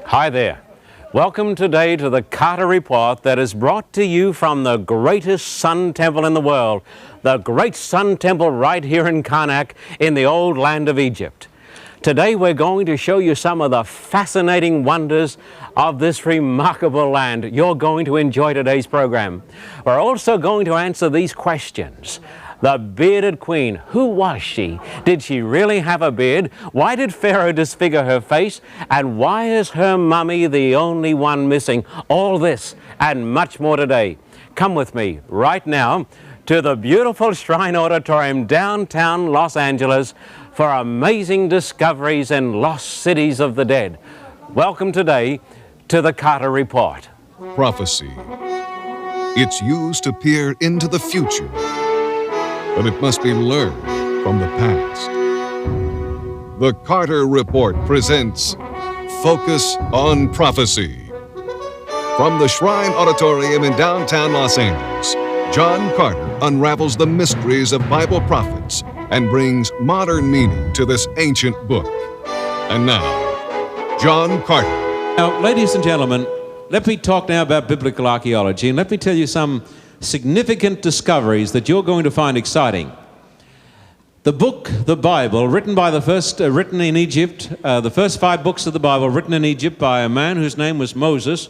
Hi there. Welcome today to the Carter Report that is brought to you from the greatest sun temple in the world, the great sun temple right here in Karnak in the old land of Egypt. Today we're going to show you some of the fascinating wonders of this remarkable land. You're going to enjoy today's program. We're also going to answer these questions. The bearded queen, who was she? Did she really have a beard? Why did Pharaoh disfigure her face? And why is her mummy the only one missing? All this and much more today. Come with me right now to the beautiful Shrine Auditorium, downtown Los Angeles, for amazing discoveries in lost cities of the dead. Welcome today to the Carter Report. Prophecy. It's used to peer into the future, but it must be learned from the past. The Carter Report presents Focus on Prophecy. From the Shrine Auditorium in downtown Los Angeles, John Carter unravels the mysteries of Bible prophets and brings modern meaning to this ancient book. And now, John Carter. Now, ladies and gentlemen, let me talk now about biblical archaeology, and let me tell you some significant discoveries that you're going to find exciting. The book, the Bible, written in Egypt, the first 5 books of the Bible written in Egypt by a man whose name was Moses,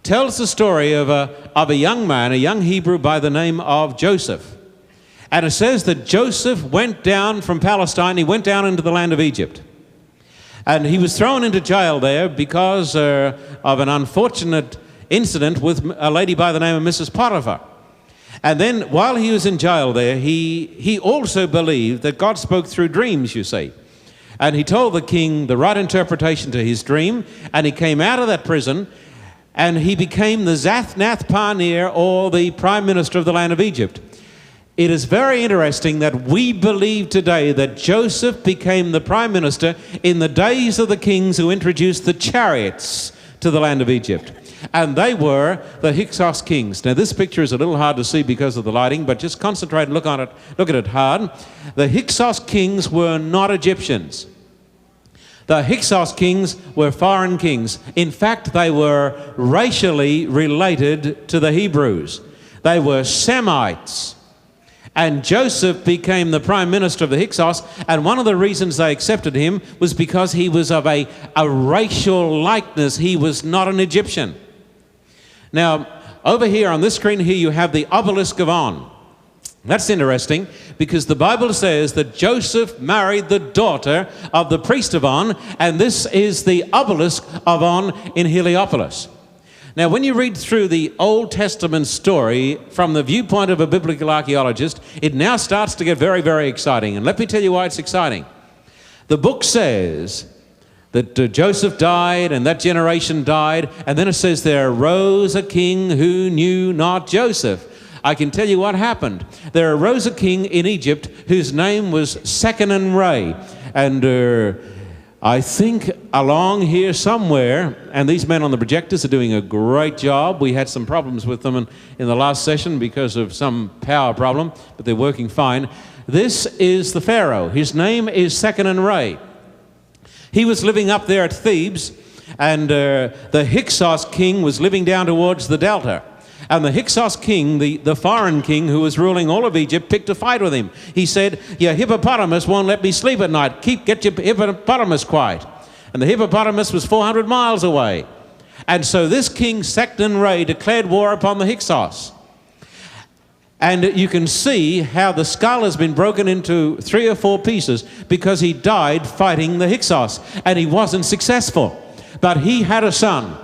tells the story of a young man, a young Hebrew by the name of Joseph. And it says that Joseph went down from Palestine, he went down into the land of Egypt. And he was thrown into jail there because of an unfortunate incident with a lady by the name of Mrs. Potiphar. And then while he was in jail there, he also believed that God spoke through dreams, you see. And he told the king the right interpretation to his dream, and he came out of that prison, and he became the Zathnath-Paneah, or the prime minister of the land of Egypt. It is very interesting that we believe today that Joseph became the prime minister in the days of the kings who introduced the chariots to the land of Egypt. And they were the Hyksos kings. Now this picture is a little hard to see because of the lighting, but just concentrate and look at it hard. The Hyksos kings were not Egyptians. The Hyksos kings were foreign kings. In fact, they were racially related to the Hebrews. They were Semites. And Joseph became the prime minister of the Hyksos, and one of the reasons they accepted him was because he was of a racial likeness. He was not an Egyptian. Now, over here on this screen here, you have the obelisk of On. That's interesting because the Bible says that Joseph married the daughter of the priest of On, and this is the obelisk of On in Heliopolis. Now, when you read through the Old Testament story from the viewpoint of a biblical archaeologist, it now starts to get very, very exciting. And let me tell you why it's exciting. The book says that Joseph died and that generation died, and then it says there arose a king who knew not Joseph. I can tell you what happened. There arose a king in Egypt whose name was Seqenenre, and I think along here somewhere, and these men on the projectors are doing a great job. We had some problems with them in the last session because of some power problem, but they're working fine. This is the Pharaoh. His name is Seqenenre. He was living up there at Thebes, and the Hyksos king was living down towards the delta. And the Hyksos king, the foreign king who was ruling all of Egypt, picked a fight with him. He said, "Your hippopotamus won't let me sleep at night. Get your hippopotamus quiet." And the hippopotamus was 400 miles away. And so this king, Seqenenre, declared war upon the Hyksos. And you can see how the skull has been broken into 3 or 4 pieces because he died fighting the Hyksos. And he wasn't successful. But he had a son.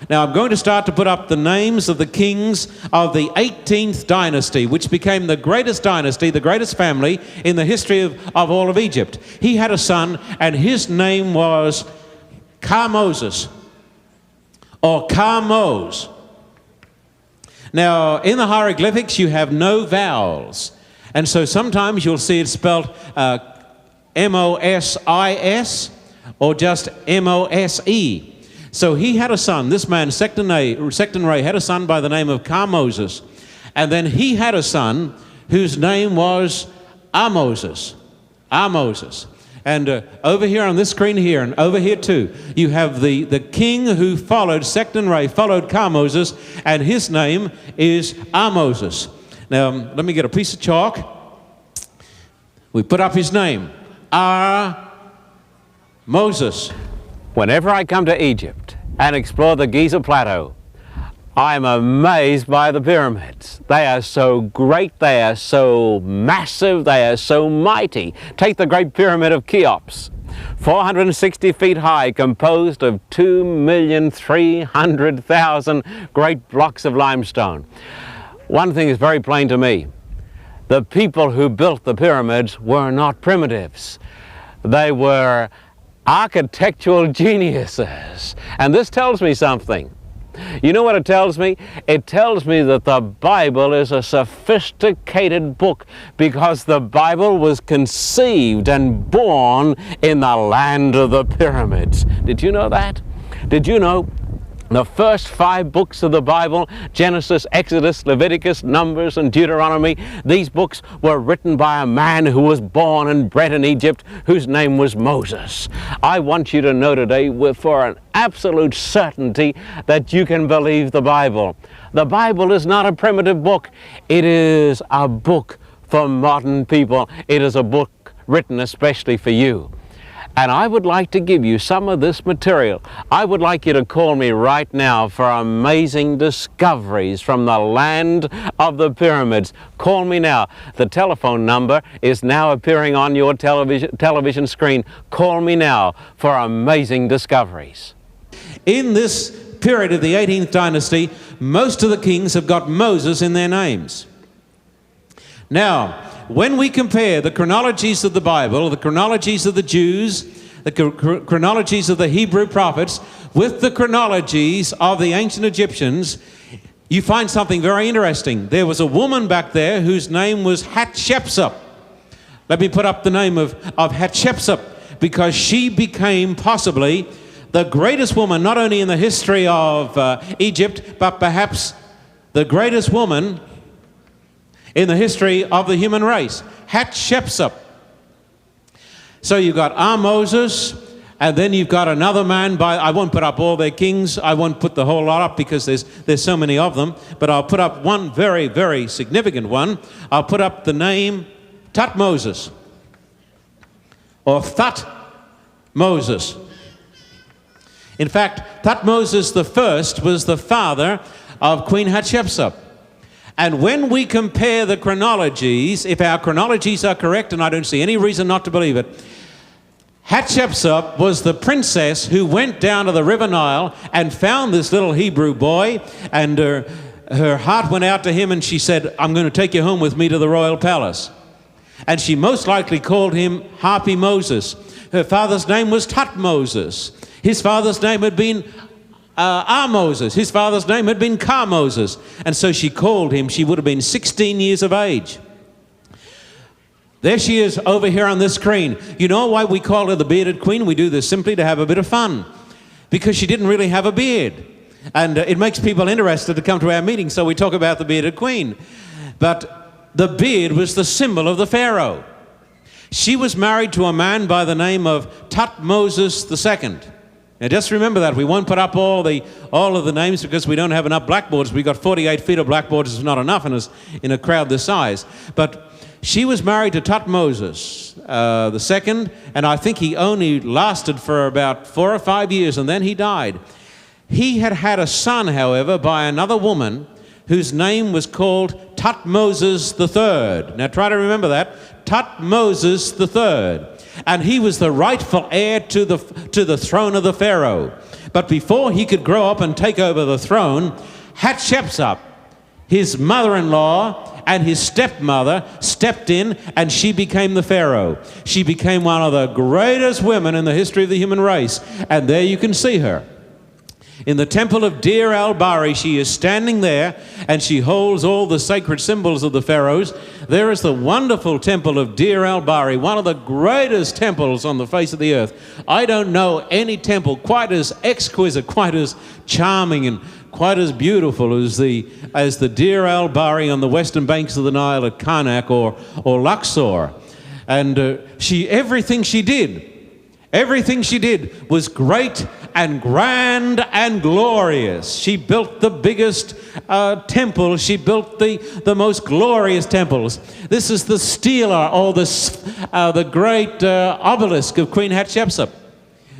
Now, I'm going to start to put up the names of the kings of the 18th dynasty, which became the greatest dynasty, the greatest family in the history of all of Egypt. He had a son, and his name was Kamoses, or Kamos. Now, in the hieroglyphics, you have no vowels. And so sometimes you'll see it spelled M-O-S-I-S or just M-O-S-E. So he had a son, this man, Seqenenre, had a son by the name of Kamoses. And then he had a son whose name was Amoses. And over here on this screen here, and over here too, you have the king who followed, Second Ray, followed Moses, and his name is Moses. Now, let me get a piece of chalk. We put up his name, Moses. Whenever I come to Egypt and explore the Giza Plateau, I'm amazed by the pyramids. They are so great, they are so massive, they are so mighty. Take the Great Pyramid of Cheops, 460 feet high, composed of 2,300,000 great blocks of limestone. One thing is very plain to me. The people who built the pyramids were not primitives. They were architectural geniuses. And this tells me something. You know what it tells me? It tells me that the Bible is a sophisticated book because the Bible was conceived and born in the land of the pyramids. Did you know that? Did you know the first 5 books of the Bible, Genesis, Exodus, Leviticus, Numbers, and Deuteronomy, these books were written by a man who was born and bred in Egypt, whose name was Moses. I want you to know today, for an absolute certainty, that you can believe the Bible. The Bible is not a primitive book. It is a book for modern people. It is a book written especially for you. And I would like to give you some of this material. I would like you to call me right now for amazing discoveries from the land of the pyramids. Call me now. The telephone number is now appearing on your television screen. Call me now for amazing discoveries. In this period of the 18th dynasty, most of the kings have got Moses in their names. Now, when we compare the chronologies of the Bible, the chronologies of the Jews, the chronologies of the Hebrew prophets, with the chronologies of the ancient Egyptians, you find something very interesting. There was a woman back there whose name was Hatshepsut. Let me put up the name of Hatshepsut, because she became possibly the greatest woman, not only in the history of Egypt, but perhaps the greatest woman in the history of the human race, Hatshepsut. So you've got Moses, and then you've got another man by, I won't put up all their kings, I won't put the whole lot up because there's so many of them, but I'll put up one very, very significant one. I'll put up the name Thutmoses, or Thutmoses. In fact, Thutmoses the first was the father of Queen Hatshepsut. And when we compare the chronologies, if our chronologies are correct, and I don't see any reason not to believe it, Hatshepsut was the princess who went down to the River Nile and found this little Hebrew boy, and her heart went out to him, and she said, I'm going to take you home with me to the royal palace. And she most likely called him Harpy Moses. Her father's name was Thutmoses. His father's name had been Moses. His father's name had been Moses. And so she called him. She would have been 16 years of age. There she is over here on this screen. You know why we call her the bearded queen? We do this simply to have a bit of fun, because she didn't really have a beard. And it makes people interested to come to our meeting, so we talk about the bearded queen. But the beard was the symbol of the Pharaoh. She was married to a man by the name of Thutmoses II. Now just remember that. We won't put up all of the names because we don't have enough blackboards. We've got 48 feet of blackboards. It's not enough in a crowd this size. But she was married to Thutmoses II, and I think he only lasted for about 4 or 5 years, and then he died. He had had a son, however, by another woman whose name was called Thutmoses III. Now try to remember that. Thutmoses III. And he was the rightful heir to the throne of the Pharaoh. But before he could grow up and take over the throne, Hatshepsut, his mother-in-law and his stepmother, stepped in, and she became the Pharaoh. She became one of the greatest women in the history of the human race. And there you can see her. In the temple of Deir al-Bahri, she is standing there, and she holds all the sacred symbols of the pharaohs. There is the wonderful temple of Deir al-Bahri, one of the greatest temples on the face of the earth. I don't know any temple quite as exquisite, quite as charming, and quite as beautiful as the Deir al-Bahri on the western banks of the Nile at Karnak or Luxor. And everything she did was great and grand and glorious. She built the biggest temple. She built the most glorious temples. This is the stela, or the great obelisk of Queen Hatshepsut.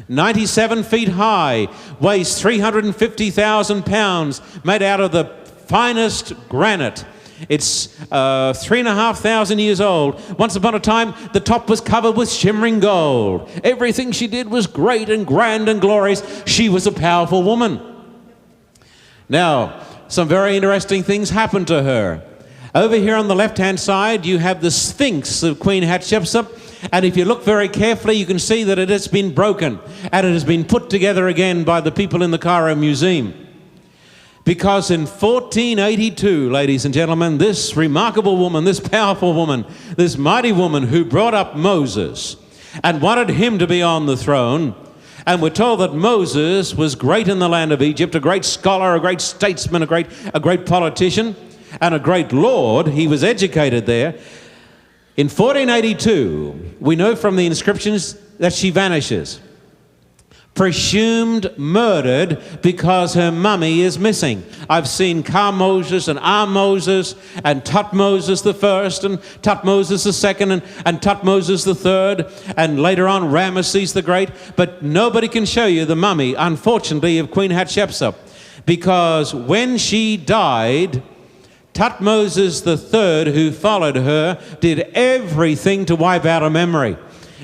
97 feet high, weighs 350,000 pounds, made out of the finest granite. It's 3,500 years old. Once upon a time, the top was covered with shimmering gold. Everything she did was great and grand and glorious. She was a powerful woman. Now, some very interesting things happened to her. Over here on the left-hand side, you have the Sphinx of Queen Hatshepsut. And if you look very carefully, you can see that it has been broken and it has been put together again by the people in the Cairo Museum. Because in 1482, ladies and gentlemen, this remarkable woman, this powerful woman, this mighty woman who brought up Moses and wanted him to be on the throne, and we're told that Moses was great in the land of Egypt, a great scholar, a great statesman, a great politician, and a great lord. He was educated there. In 1482, we know from the inscriptions that she vanishes, presumed murdered because her mummy is missing. I've seen Ka-Moses and Ah-Moses and Tutmosis the first and Tutmosis the second and Tutmosis the third, and later on Ramesses the Great, but nobody can show you the mummy, unfortunately, of Queen Hatshepsut, because when she died, Tutmosis III, who followed her, did everything to wipe out her memory.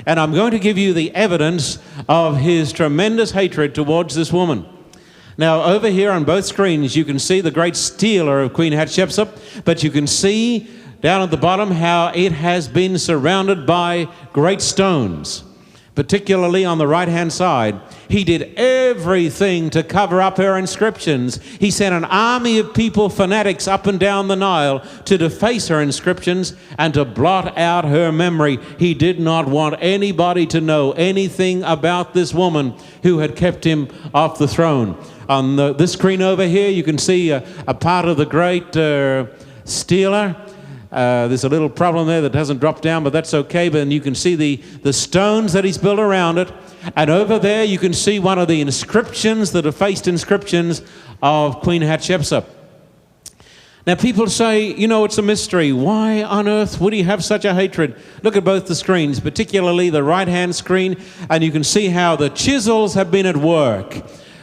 And I'm going to give you the evidence of his tremendous hatred towards this woman. Now, over here on both screens, you can see the great stela of Queen Hatshepsut, but you can see down at the bottom how it has been surrounded by great stones, particularly on the right-hand side. He did everything to cover up her inscriptions. He sent an army of people, fanatics, up and down the Nile to deface her inscriptions and to blot out her memory. He did not want anybody to know anything about this woman who had kept him off the throne. On this screen over here, you can see a part of the great stela. There's a little problem there that hasn't dropped down, but that's okay. But you can see the stones that he's built around it. And over there you can see one of the inscriptions, the defaced inscriptions of Queen Hatshepsut. Now people say, you know, it's a mystery. Why on earth would he have such a hatred? Look at both the screens, particularly the right-hand screen, and you can see how the chisels have been at work.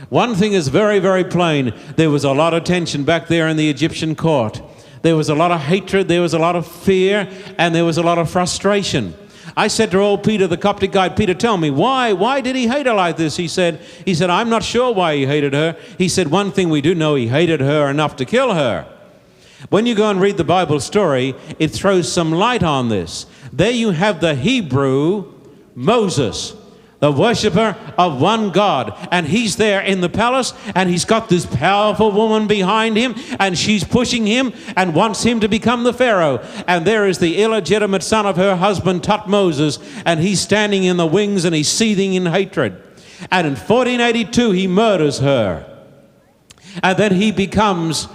One thing is very, very plain. There was a lot of tension back there in the Egyptian court. There was a lot of hatred, there was a lot of fear, and there was a lot of frustration. I said to old Peter, the Coptic guide, Peter, tell me, why did he hate her like this? He said, I'm not sure why he hated her. He said, one thing we do know, he hated her enough to kill her. When you go and read the Bible story, it throws some light on this. There you have the Hebrew Moses, the worshiper of one God, and he's there in the palace, and he's got this powerful woman behind him, and she's pushing him and wants him to become the Pharaoh. And there is the illegitimate son of her husband, Tutmosis, and he's standing in the wings and he's seething in hatred. And in 1482 he murders her, and then he becomes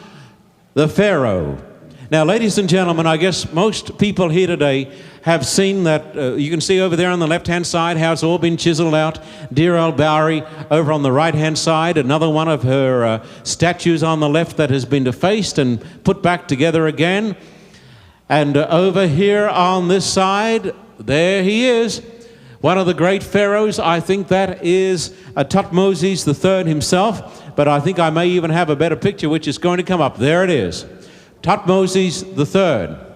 the Pharaoh. Now, ladies and gentlemen, I guess most people here today have seen that, you can see over there on the left-hand side how it's all been chiseled out. Dear al-Bowery over on the right-hand side, another one of her statues on the left that has been defaced and put back together again. And over here on this side, there he is, one of the great pharaohs. I think that is Tutmosis III himself, but I think I may even have a better picture which is going to come up. There it is, Tutmosis III.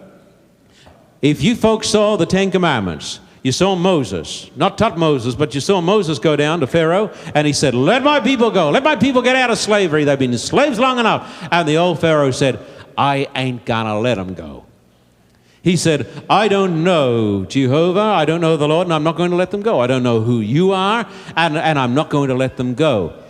If you folks saw the Ten Commandments, you saw Moses, not Tutmosis, but you saw Moses go down to Pharaoh, and he said, let my people go. Let my people get out of slavery. They've been slaves long enough. And the old Pharaoh said, I ain't gonna let them go. He said, I don't know Jehovah, I don't know the Lord, and I'm not going to let them go. I don't know who you are, and I'm not going to let them go.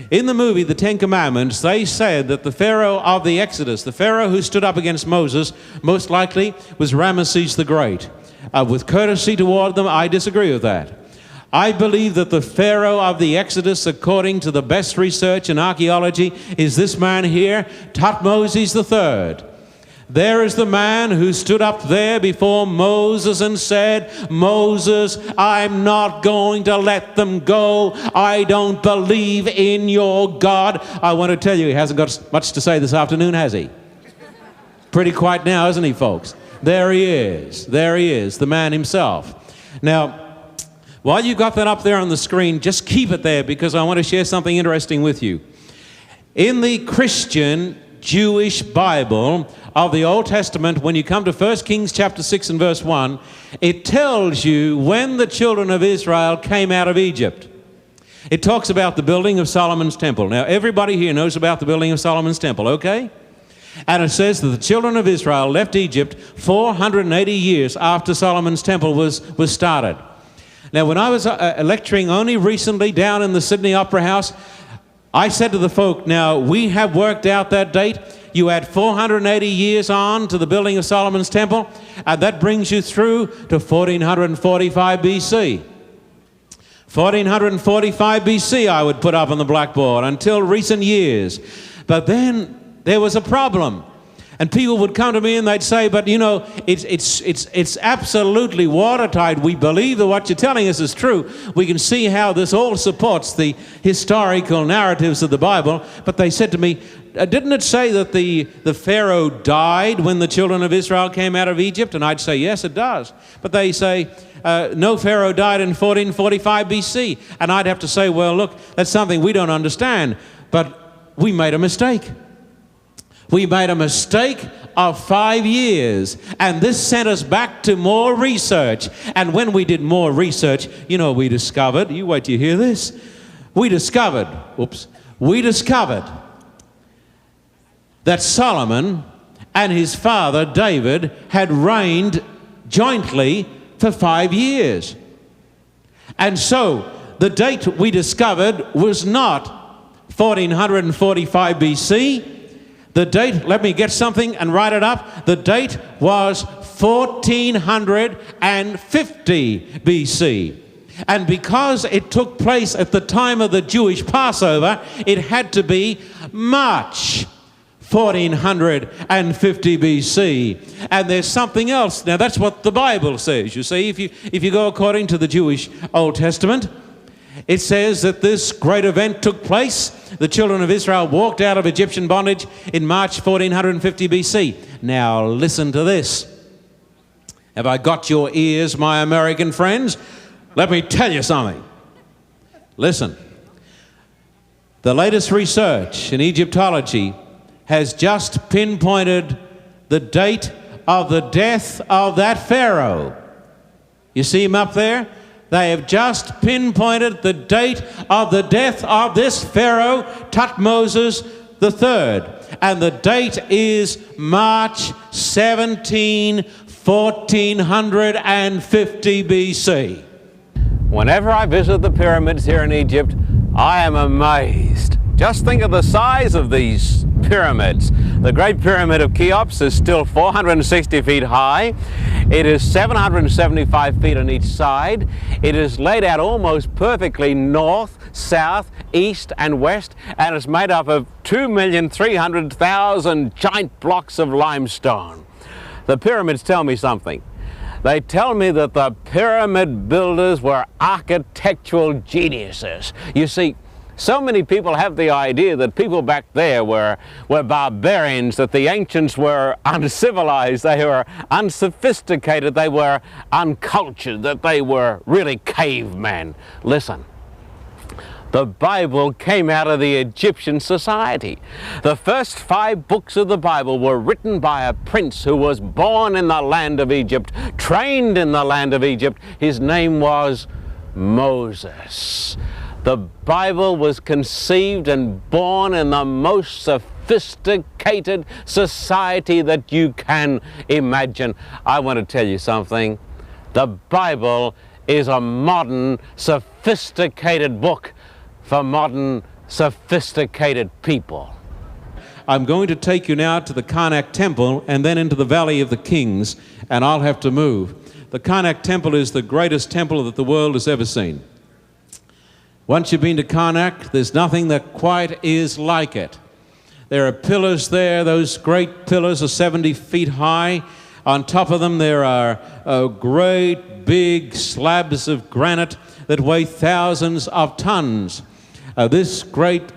In the movie, The Ten Commandments, they said that the Pharaoh of the Exodus, the Pharaoh who stood up against Moses, most likely was Ramesses the Great. With courtesy toward them, I disagree with that. I believe that the Pharaoh of the Exodus, according to the best research in archaeology, is this man here, Tutmosis III. There is the man who stood up there before Moses and said, Moses, I'm not going to let them go. I don't believe in your God. I want to tell you, he hasn't got much to say this afternoon, has he? Pretty quiet now, isn't he, folks? There he is. There he is, the man himself. Now, while you got that up there on the screen, just keep it there because I want to share something interesting with you. In the Christian Jewish Bible of the Old Testament, when you come to 1 Kings chapter 6 and verse 1, it tells you when the children of Israel came out of Egypt. It talks about the building of Solomon's temple. Now, everybody here knows about the building of Solomon's temple, okay? And it says that the children of Israel left Egypt 480 years after Solomon's temple was started. Now, when I was lecturing only recently down in the Sydney Opera House, I said to the folk, now, we have worked out that date. You add 480 years on to the building of Solomon's temple, and that brings you through to 1445 BC. 1445 BC I would put up on the blackboard until recent years. But then there was a problem. And people would come to me and they'd say, but you know, it's absolutely watertight. We believe that what you're telling us is true. We can see how this all supports the historical narratives of the Bible. But they said to me, didn't it say that the Pharaoh died when the children of Israel came out of Egypt? And I'd say, yes, it does. But they say, no, Pharaoh died in 1445 BC. And I'd have to say, well, look, that's something we don't understand. But we made a mistake. We made a mistake of 5 years, and this sent us back to more research. And when we did more research, you know, we discovered, you wait till you hear this, we discovered that Solomon and his father David had reigned jointly for 5 years. And so the date we discovered was not 1445 BC. The date, let me get something and write it up. The date was 1450 BC. And because it took place at the time of the Jewish Passover, it had to be March 1450 BC. And there's something else. Now that's what the Bible says. You see, if you go according to the Jewish Old Testament, it says that this great event took place. The children of Israel walked out of Egyptian bondage in March 1450 BC. Now listen to this. Have I got your ears, my American friends? Let me tell you something. Listen. The latest research in Egyptology has just pinpointed the date of the death of that Pharaoh. You see him up there? They have just pinpointed the date of the death of this Pharaoh, Thutmose III. And the date is March 1450 BC. Whenever I visit the pyramids here in Egypt, I am amazed. Just think of the size of these pyramids. The Great Pyramid of Cheops is still 460 feet high. It is 775 feet on each side. It is laid out almost perfectly north, south, east, and west, and it's made up of 2,300,000 giant blocks of limestone. The pyramids tell me something. They tell me that the pyramid builders were architectural geniuses. You see, so many people have the idea that people back there were barbarians, that the ancients were uncivilized, they were unsophisticated, they were uncultured, that they were really cavemen. Listen, the Bible came out of the Egyptian society. The first 5 books of the Bible were written by a prince who was born in the land of Egypt, trained in the land of Egypt. His name was Moses. The Bible was conceived and born in the most sophisticated society that you can imagine. I want to tell you something. The Bible is a modern, sophisticated book for modern, sophisticated people. I'm going to take you now to the Karnak Temple and then into the Valley of the Kings, and I'll have to move. The Karnak Temple is the greatest temple that the world has ever seen. Once you've been to Karnak, there's nothing that quite is like it. There are pillars there. Those great pillars are 70 feet high. On top of them there are great big slabs of granite that weigh thousands of tons. This great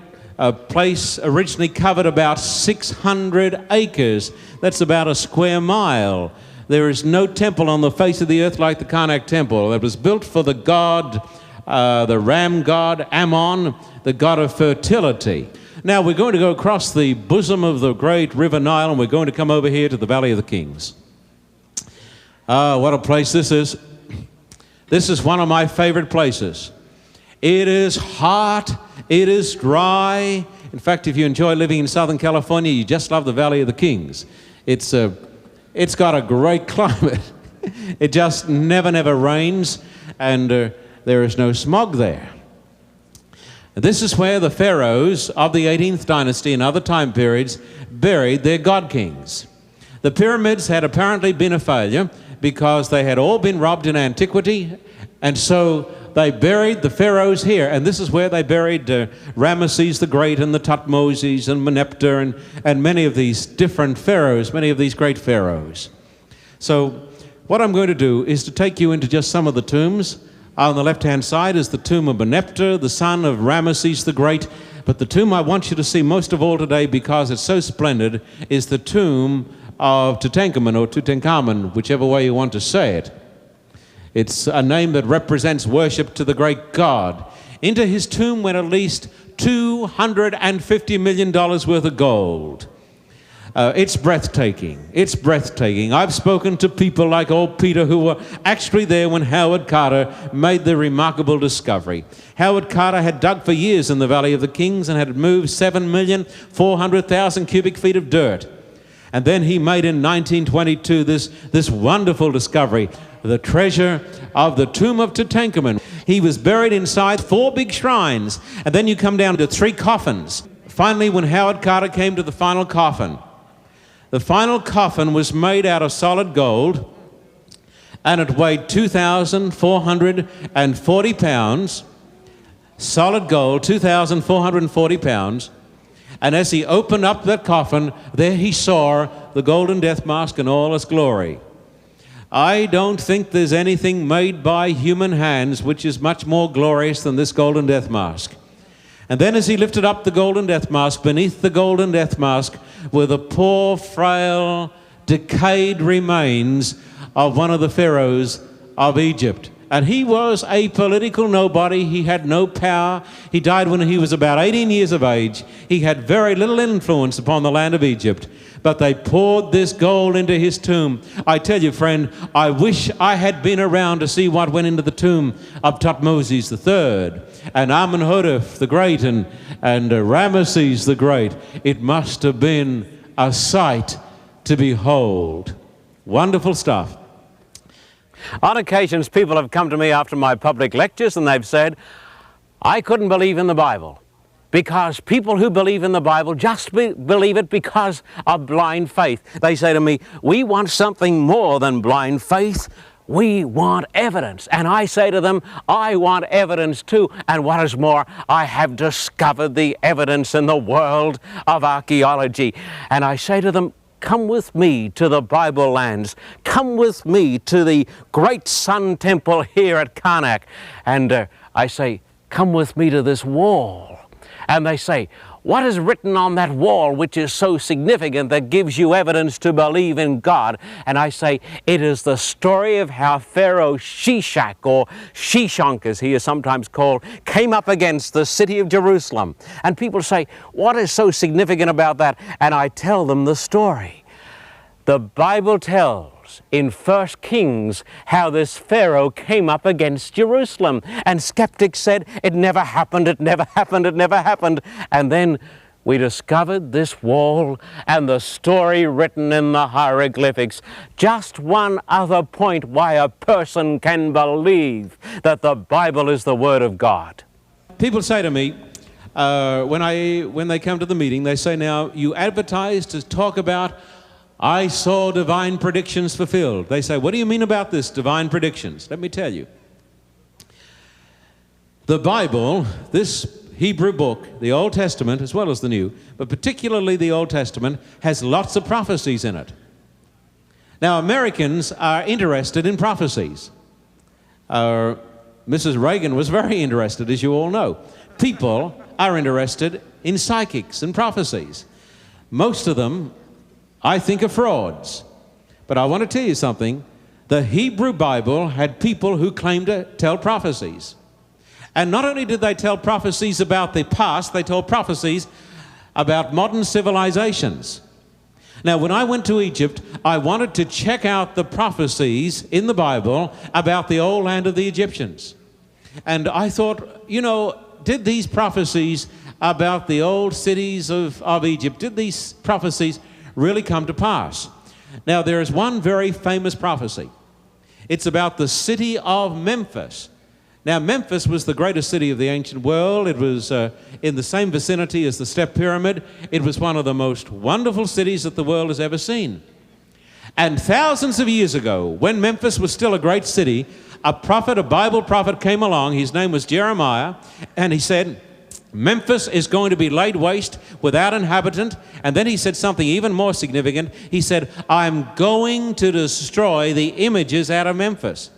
place originally covered about 600 acres. That's about a square mile. There is no temple on the face of the earth like the Karnak temple. It was built for the god, the ram god Ammon, the god of fertility. Now we're going to go across the bosom of the great river Nile, and we're going to come over here to the Valley of the Kings. What a place this is. This is one of my favorite places. It is hot. It is dry. In fact, if you enjoy living in Southern California, you just love the Valley of the Kings. It's got a great climate. It just never rains, and there is no smog there. This is where the pharaohs of the 18th dynasty and other time periods buried their god kings. The pyramids had apparently been a failure because they had all been robbed in antiquity, and so they buried the pharaohs here. And this is where they buried Ramesses the Great and the Tutmosis and Meneptah and many of these different pharaohs, many of these great pharaohs. So what I'm going to do is to take you into just some of the tombs. On the left-hand side is the tomb of Meneptah, the son of Ramesses the Great. But the tomb I want you to see most of all today, because it's so splendid, is the tomb of Tutankhamun, or Tutankhamun, whichever way you want to say it. It's a name that represents worship to the great god. Into his tomb went at least $250 million worth of gold. It's breathtaking. It's breathtaking. I've spoken to people like old Peter who were actually there when Howard Carter made the remarkable discovery. Howard Carter had dug for years in the Valley of the Kings and had moved 7,400,000 cubic feet of dirt. And then he made in 1922 this wonderful discovery, the treasure of the tomb of Tutankhamun. He was buried inside 4 big shrines, and then you come down to 3 coffins. Finally, when Howard Carter came to the final coffin, the final coffin was made out of solid gold, and it weighed 2,440 pounds, solid gold, 2,440 pounds. And as he opened up that coffin, there he saw the golden death mask in all its glory. I don't think there's anything made by human hands which is much more glorious than this golden death mask. And then as he lifted up the golden death mask, beneath the golden death mask were the poor, frail, decayed remains of one of the pharaohs of Egypt. And he was a political nobody. He had no power. He died when he was about 18 years of age. He had very little influence upon the land of Egypt. But they poured this gold into his tomb. I tell you, friend, I wish I had been around to see what went into the tomb of Tutmosis III and Amenhotep the Great and Ramesses the Great. It must have been a sight to behold. Wonderful stuff. On occasions, people have come to me after my public lectures and they've said, I couldn't believe in the Bible because people who believe in the Bible just believe it because of blind faith. They say to me, we want something more than blind faith. We want evidence. And I say to them, I want evidence too. And what is more, I have discovered the evidence in the world of archaeology. And I say to them, come with me to the Bible lands. Come with me to the great Sun Temple here at Karnak. And I say, come with me to this wall. And they say, what is written on that wall which is so significant that gives you evidence to believe in God? And I say, it is the story of how Pharaoh Shishak, or Shishonk as he is sometimes called, came up against the city of Jerusalem. And people say, what is so significant about that? And I tell them the story. The Bible tells in 1 Kings how this Pharaoh came up against Jerusalem. And skeptics said, it never happened, it never happened, it never happened. And then we discovered this wall and the story written in the hieroglyphics. Just one other point why a person can believe that the Bible is the Word of God. People say to me, when they come to the meeting, they say, now, you advertise to talk about I saw divine predictions fulfilled. They say, what do you mean about this, divine predictions? Let me tell you. The Bible, this Hebrew book, the Old Testament as well as the New, but particularly the Old Testament, has lots of prophecies in it. Now, Americans are interested in prophecies. Mrs. Reagan was very interested, as you all know. People are interested in psychics and prophecies. Most of them, I think, are frauds. But I want to tell you something. The Hebrew Bible had people who claimed to tell prophecies. And not only did they tell prophecies about the past, they told prophecies about modern civilizations. Now, when I went to Egypt, I wanted to check out the prophecies in the Bible about the old land of the Egyptians. And I thought, you know, did these prophecies about the old cities of Egypt, did these prophecies really come to pass? Now, there is one very famous prophecy. It's about the city of Memphis. Now, Memphis was the greatest city of the ancient world. It was in the same vicinity as the Step Pyramid. It was one of the most wonderful cities that the world has ever seen. And thousands of years ago, when Memphis was still a great city, a prophet, a Bible prophet came along. His name was Jeremiah, and he said, Memphis is going to be laid waste without inhabitant. And then he said something even more significant. He said, I'm going to destroy the images out of Memphis.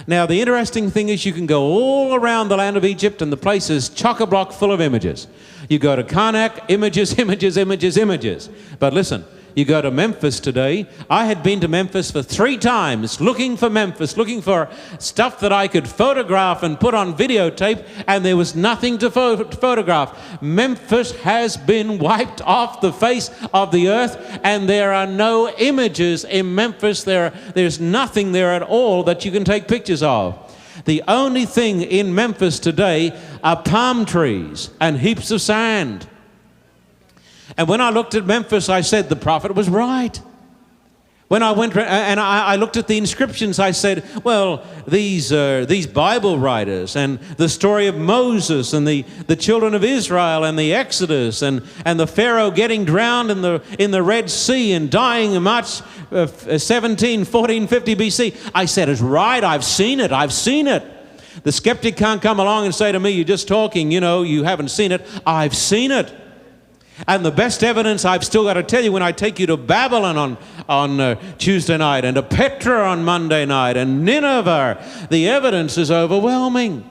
Now, the interesting thing is you can go all around the land of Egypt and the place is chock-a-block full of images. You go to Karnak, images, images, images, images. But listen, you go to Memphis today. I had been to Memphis for 3 times, looking for Memphis, looking for stuff that I could photograph and put on videotape, and there was nothing to photograph. Memphis has been wiped off the face of the earth, and there are no images in Memphis. There's nothing there at all that you can take pictures of. The only thing in Memphis today are palm trees and heaps of sand. And when I looked at Memphis, I said the prophet was right. When I went and I looked at the inscriptions, I said, well, these Bible writers and the story of Moses and the children of Israel and the Exodus and the Pharaoh getting drowned in the Red Sea and dying in March 1450 BC. I said, it's right, I've seen it, I've seen it. The skeptic can't come along and say to me, you're just talking, you know, you haven't seen it. I've seen it. And the best evidence I've still got to tell you, when I take you to Babylon on Tuesday night and to Petra on Monday night and Nineveh, the evidence is overwhelming.